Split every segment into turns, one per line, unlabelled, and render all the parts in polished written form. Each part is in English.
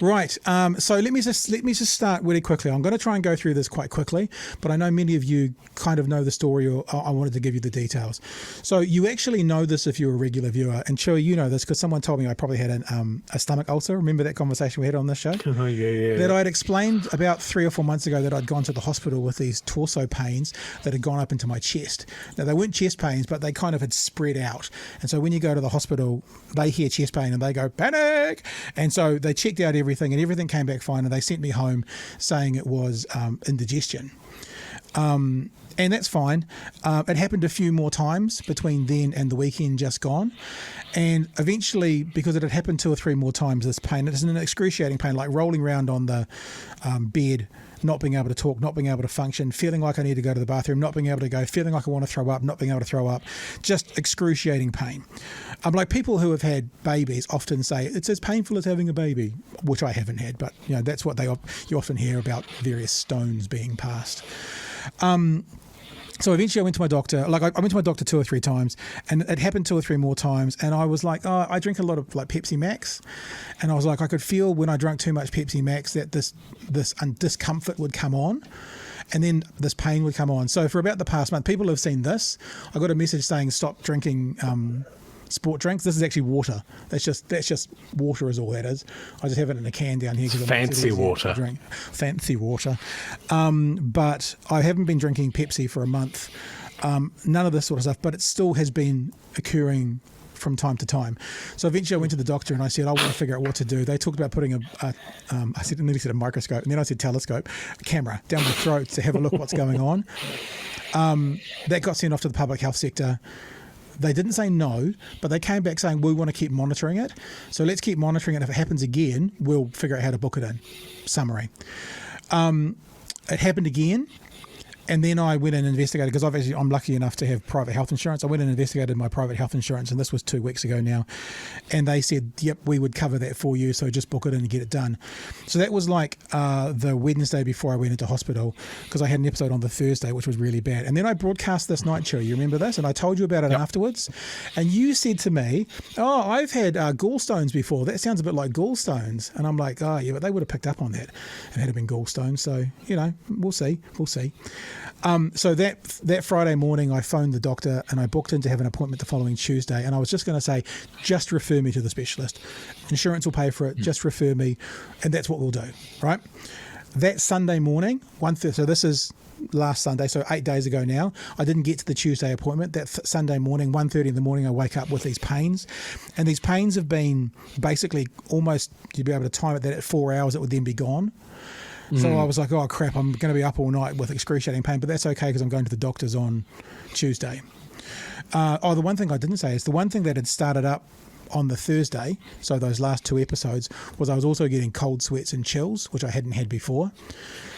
Right. So let me just start really quickly. I'm going to try and go through this quite quickly, but I know many of you kind of know the story, or I wanted to give you the details. So you actually know this if you're a regular viewer, and Chewy, you know this because someone told me I probably had a stomach ulcer. Remember that conversation we had on this show?
Oh yeah.
That I'd explained about 3 or 4 months ago that I'd gone to the hospital with these torso pains that had gone up into my chest. Now they weren't chest pains, but they kind of had spread out. And so when you go to the hospital, they hear chest pain and they go panic. And so they checked out everything and everything came back fine, and they sent me home saying it was indigestion. And that's fine. It happened a few more times between then and the weekend just gone. And eventually, because it had happened 2 or 3 more times, this pain, it is an excruciating pain, like rolling around on the bed, not being able to talk, not being able to function, feeling like I need to go to the bathroom, not being able to go, feeling like I want to throw up, not being able to throw up, just excruciating pain. Like people who have had babies often say, it's as painful as having a baby, which I haven't had, but you know that's what you often hear about various stones being passed. So eventually I went to my doctor, I went to my doctor 2 or 3 times, and it happened 2 or 3 more times. And I was like, I drink a lot of like Pepsi Max. And I was like, I could feel when I drank too much Pepsi Max that this discomfort would come on. And then this pain would come on. So for about the past month, people have seen this. I got a message saying stop drinking sport drinks. This is actually water. That's just water is all that is. I just have it in a can down here.
Fancy water.
Fancy water. But I haven't been drinking Pepsi for a month. None of this sort of stuff, but it still has been occurring from time to time. So eventually I went to the doctor and I said, I want to figure out what to do. They talked about putting I nearly said a microscope, and then I said telescope, a camera down my throat to have a look what's going on. That got sent off to the public health sector. They didn't say no, but they came back saying, we want to keep monitoring it. So let's keep monitoring it. If it happens again, we'll figure out how to book it in. Summary. It happened again. And then I went and investigated, because I'm lucky enough to have private health insurance. I went and investigated my private health insurance, and this was 2 weeks ago now. And they said, yep, we would cover that for you, so just book it in and get it done. So that was like the Wednesday before I went into hospital, because I had an episode on the Thursday, which was really bad. And then I broadcast this night show. You remember this? And I told you about it afterwards. And you said to me, I've had gallstones before. That sounds a bit like gallstones. And I'm like, yeah, but they would have picked up on that. It had been gallstones. So, we'll see. So that Friday morning, I phoned the doctor and I booked in to have an appointment the following Tuesday. And I was just going to say, just refer me to the specialist. Insurance will pay for it. Just refer me. And that's what we'll do, right? That Sunday morning, 1:30, so this is last Sunday, so 8 days ago now, I didn't get to the Tuesday appointment. That Sunday morning, 1:30 in the morning, I wake up with these pains. And these pains have been basically almost, you'd be able to time it that at 4 hours, it would then be gone. So I was like, oh, crap, I'm going to be up all night with excruciating pain, but that's okay because I'm going to the doctor's on Tuesday. The one thing I didn't say is the one thing that had started up on the Thursday, so those last 2 episodes, was I was also getting cold sweats and chills, which I hadn't had before.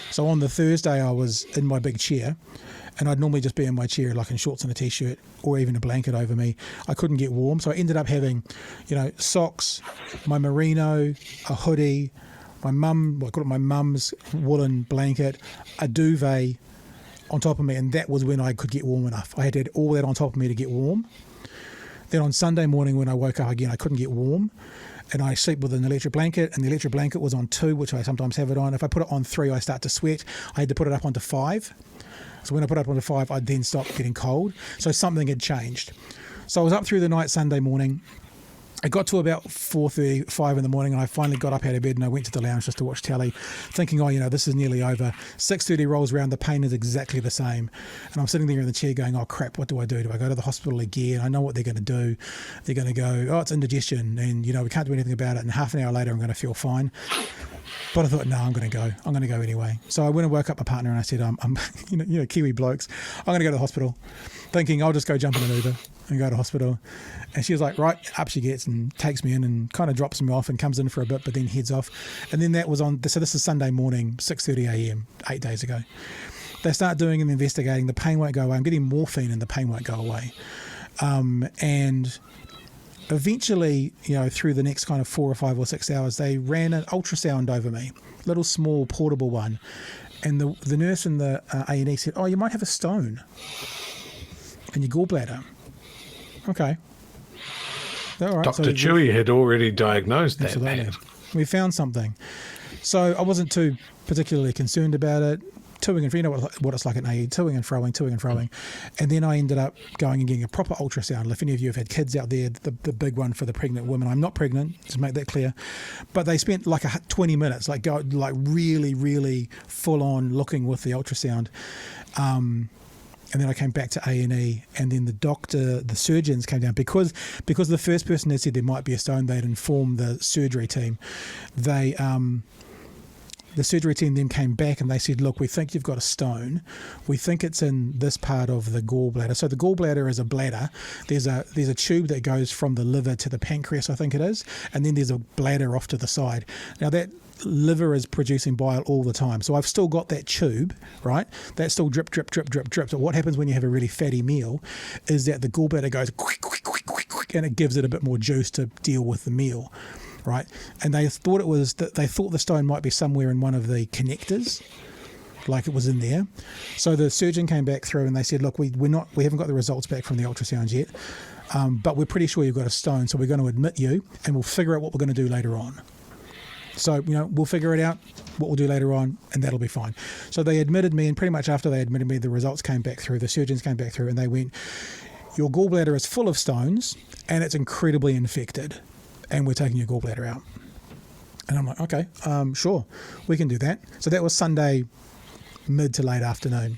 So on the Thursday, I was in my big chair, and I'd normally just be in my chair like in shorts and a T-shirt or even a blanket over me. I couldn't get warm, so I ended up having, socks, my merino, a hoodie, my mum's woolen blanket, a duvet on top of me, and that was when I could get warm enough. I had all that on top of me to get warm. Then on Sunday morning when I woke up again, I couldn't get warm, and I sleep with an electric blanket, and the electric blanket was on 2, which I sometimes have it on. If I put it on 3, I start to sweat. I had to put it up onto 5. So when I put it up onto 5, I'd then stop getting cold. So something had changed. So I was up through the night Sunday morning. I got to about 4:30, 5 in the morning, and I finally got up out of bed and I went to the lounge just to watch telly, thinking, this is nearly over. 6:30 rolls around, the pain is exactly the same. And I'm sitting there in the chair going, oh, crap, what do I do? Do I go to the hospital again? I know what they're going to do. They're going to go, it's indigestion, and, we can't do anything about it. And half an hour later, I'm going to feel fine. But I thought, no, I'm going to go. I'm going to go anyway. So I went and woke up my partner and I said, I'm Kiwi blokes, I'm going to go to the hospital, thinking I'll just go jump in an Uber and go to hospital. And she was like, right, up she gets and takes me in and kind of drops me off and comes in for a bit, but then heads off. And then that was so this is Sunday morning, 6:30 a.m., 8 days ago. They start doing and investigating. The pain won't go away. I'm getting morphine and the pain won't go away. And eventually, through the next kind of 4 or 5 or 6 hours, they ran an ultrasound over me, little small portable one. And the nurse in the A&E said, you might have a stone in your gallbladder. Okay. All right,
Dr. Chewy had already diagnosed that.
Absolutely. We found something. So I wasn't too particularly concerned about it. Toing and fro, you know what it's like at AE, toing and froing. And then I ended up going and getting a proper ultrasound. If any of you have had kids out there, the big one for the pregnant women. I'm not pregnant, to make that clear. But they spent like 20 minutes, like really, really full on looking with the ultrasound. And then I came back to A&E, and then the surgeons came down because the first person had said there might be a stone. They'd informed the surgery team. The surgery team then came back and they said, look, we think you've got a stone. We think it's in this part of the gallbladder. So the gallbladder is a bladder. There's a tube that goes from the liver to the pancreas, I think it is, and then there's a bladder off to the side. Now that liver is producing bile all the time. So I've still got that tube, right? That's still drip. So what happens when you have a really fatty meal is that the gallbladder goes quick, and it gives it a bit more juice to deal with the meal. Right, and they thought the stone might be somewhere in one of the connectors, like it was in there. So the surgeon came back through and they said, look, we haven't got the results back from the ultrasounds yet, but we're pretty sure you've got a stone, so we're going to admit you and we'll figure out what we're going to do later on. So, we'll figure it out, what we'll do later on, and that'll be fine. So they admitted me, and pretty much after they admitted me, the results came back through, the surgeons came back through, and they went, your gallbladder is full of stones and it's incredibly infected, and we're taking your gallbladder out. And I'm like, okay, sure, we can do that. So that was Sunday mid to late afternoon.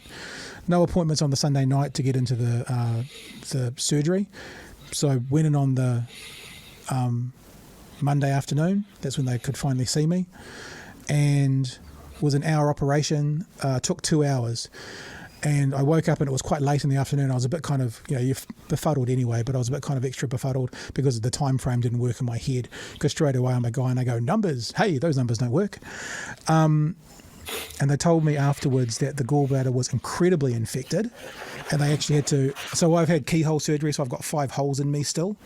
No appointments on the Sunday night to get into the surgery. So went in on the Monday afternoon. That's when they could finally see me. And was an hour operation, took 2 hours. And I woke up and it was quite late in the afternoon. I was a bit kind of, you're befuddled anyway, but I was a bit kind of extra befuddled because the time frame didn't work in my head. Because straight away I'm a guy and I go, numbers, hey, those numbers don't work. And they told me afterwards that the gallbladder was incredibly infected, and they actually had to, so I've had keyhole surgery, so I've got 5 holes in me still.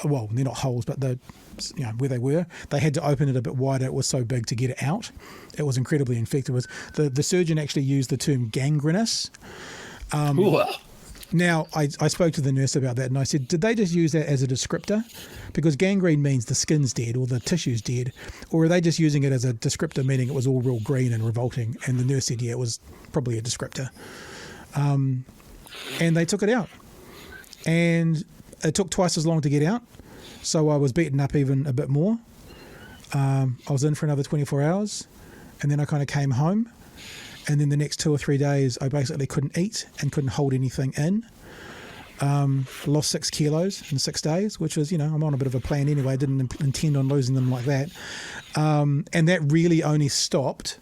Well, they're not holes, but where they were, they had to open it a bit wider. It was so big to get it out. It was incredibly infected. The surgeon actually used the term gangrenous. Now, I spoke to the nurse about that, and I said, did they just use that as a descriptor? Because gangrene means the skin's dead or the tissue's dead, or are they just using it as a descriptor, meaning it was all real green and revolting? And the nurse said, yeah, it was probably a descriptor. And they took it out. And it took twice as long to get out, so I was beaten up even a bit more. I was in for another 24 hours, and then I kind of came home. And then the next 2 or 3 days, I basically couldn't eat and couldn't hold anything in. Lost 6 kilos in 6 days, which was, I'm on a bit of a plan anyway. I didn't intend on losing them like that. And that really only stopped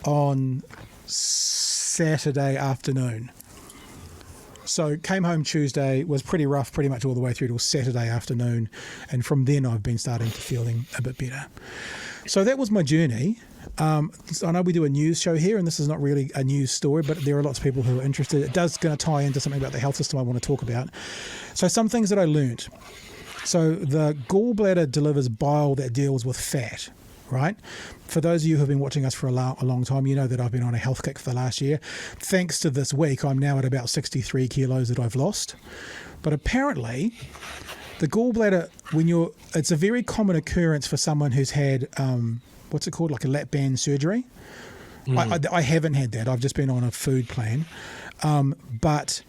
on Saturday afternoon. So came home Tuesday, was pretty rough pretty much all the way through till Saturday afternoon. And from then I've been starting to feeling a bit better. So that was my journey. I know we do a news show here, and this is not really a news story, but there are lots of people who are interested. It does going to tie into something about the health system I want to talk about. So some things that I learned. So the gallbladder delivers bile that deals with fat, right? For those of you who have been watching us for a long time, you know that I've been on a health kick for the last year. Thanks to this week, I'm now at about 63 kilos that I've lost. But apparently, the gallbladder, it's a very common occurrence for someone who's had, what's it called, like a lap band surgery. I haven't had that. I've just been on a food plan. But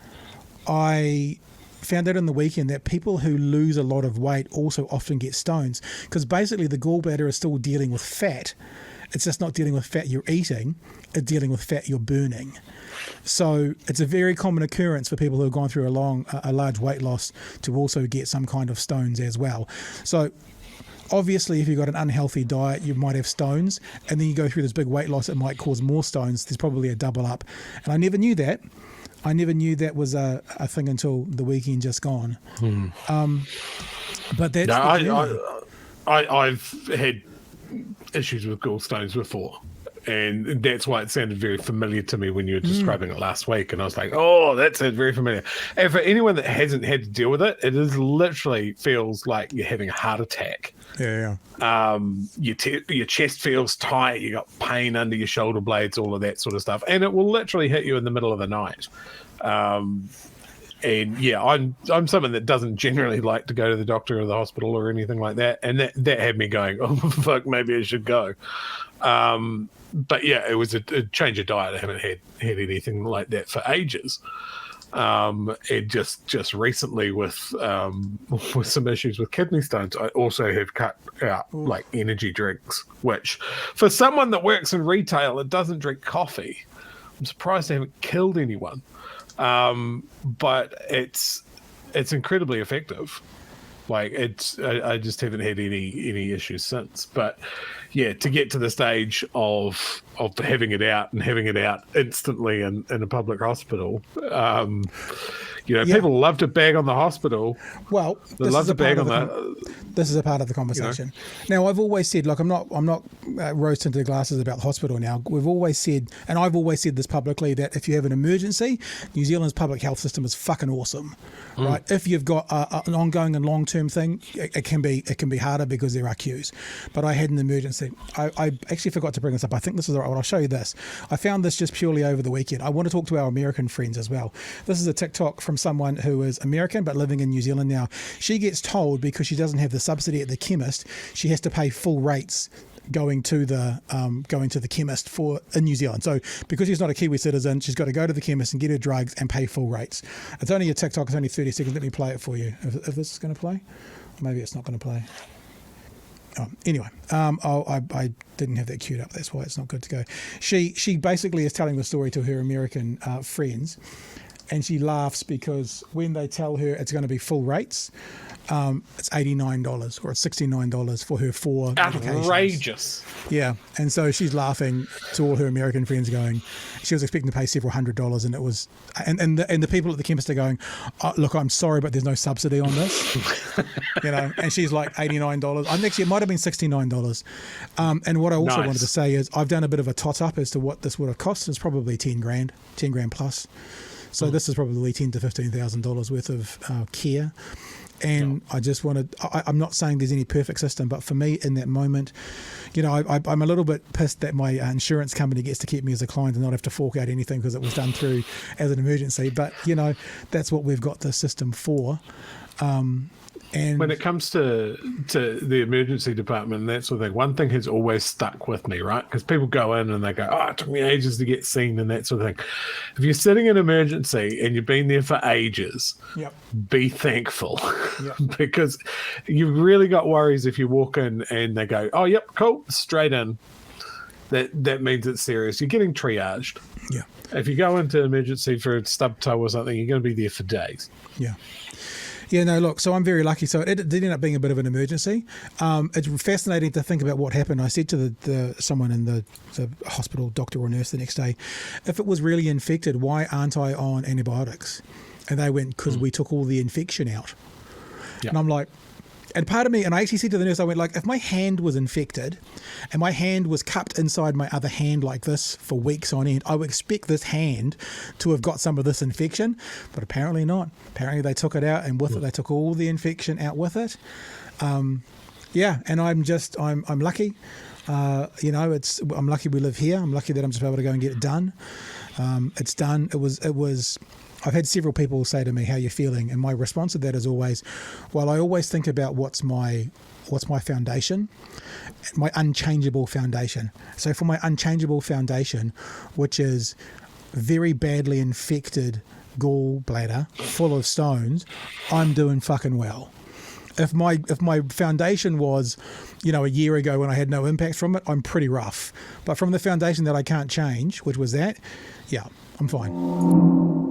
I found out on the weekend that people who lose a lot of weight also often get stones, because basically the gallbladder is still dealing with fat. It's just not dealing with fat you're eating, it's dealing with fat you're burning. So it's a very common occurrence for people who have gone through a large weight loss to also get some kind of stones as well. So obviously, if you've got an unhealthy diet, you might have stones, and then you go through this big weight loss, it might cause more stones. There's probably a double up. And I never knew that. I never knew that was a thing until the weekend just gone. But that's
I've had issues with gallstones before, and that's why it sounded very familiar to me when you were describing it last week. And I was like, oh, that sounds very familiar. And for anyone that hasn't had to deal with it, it is literally feels like you're having a heart attack.
Yeah.
Your chest feels tight. You got pain under your shoulder blades, all of that sort of stuff, and it will literally hit you in the middle of the night. And yeah, I'm someone that doesn't generally like to go to the doctor or the hospital or anything like that, and that had me going, oh fuck, maybe I should go. But yeah, it was a change of diet. I haven't had anything like that for ages. And just recently with some issues with kidney stones, I also have cut out like energy drinks, which for someone that works in retail and doesn't drink coffee, I'm surprised I haven't killed anyone. But it's incredibly effective. Like I just haven't had any issues since. But yeah, to get to the stage of having it out and having it out instantly in a public hospital, people love to bag on the hospital.
Well,
they love to bag on that.
This is a part of the conversation. Now, I've always said, like, I'm not rose tinted glasses about the hospital now. We've always said, and I've always said this publicly, that if you have an emergency, New Zealand's public health system is fucking awesome, right? If you've got an ongoing and long term thing, it can be harder because there are queues. But I had an emergency. I actually forgot to bring this up. I think this is the right one. I'll show you this. I found this just purely over the weekend. I want to talk to our American friends as well. This is a TikTok from someone who is American but living in New Zealand now. She gets told because she doesn't have the subsidy at the chemist, she has to pay full rates going to the chemist in New Zealand. So because she's not a Kiwi citizen, she's got to go to the chemist and get her drugs and pay full rates. It's only a TikTok. It's only 30 seconds. Let me play it for you. If this is going to play, maybe it's not going to play. Anyway, I didn't have that queued up. That's why it's not good to go. She basically is telling the story to her American friends, and she laughs because when they tell her it's going to be full rates, it's $89 or it's $69 for her 4 medications.
Outrageous.
Yeah, and so she's laughing to all her American friends, going, she was expecting to pay several $100s, and it was, and the people at the chemist are going, oh, look, I'm sorry, but there's no subsidy on this, and she's like $89. Actually, it might have been $69. And what I also wanted to say is I've done a bit of a tot up as to what this would have cost. It's probably 10 grand plus. So this is probably $10,000 to $15,000 worth of care. And I just wanted, I'm not saying there's any perfect system, but for me in that moment, I'm a little bit pissed that my insurance company gets to keep me as a client and not have to fork out anything because it was done through as an emergency. But, that's what we've got the system for. And
when it comes to the emergency department and that sort of thing, one thing has always stuck with me, right? Because people go in and they go, oh, it took me ages to get seen and that sort of thing. If you're sitting in emergency and you've been there for ages, be thankful. Because you've really got worries if you walk in and they go, oh, yep, cool, straight in. That means it's serious. You're getting triaged.
Yeah. If
you go into emergency for a stub toe or something, you're going to be there for days.
Yeah. Yeah, no, look, so I'm very lucky. So it did end up being a bit of an emergency. It's fascinating to think about what happened. I said to someone in the hospital, doctor or nurse the next day, if it was really infected, why aren't I on antibiotics? And they went, because we took all the infection out. Yep. And I'm like, and part of me, and I actually said to the nurse, I went like, if my hand was infected and my hand was cupped inside my other hand like this for weeks on end, I would expect this hand to have got some of this infection, but apparently not. Apparently they took it out, and with it, they took all the infection out with it. And I'm lucky. I'm lucky we live here. I'm lucky that I'm just able to go and get it done. It's done. It was. I've had several people say to me, how you feeling? And my response to that is always, well, I always think about what's my foundation, my unchangeable foundation. So for my unchangeable foundation, which is very badly infected gallbladder full of stones, I'm doing fucking well. If my foundation was, a year ago when I had no impact from it, I'm pretty rough. But from the foundation that I can't change, which was that, yeah, I'm fine.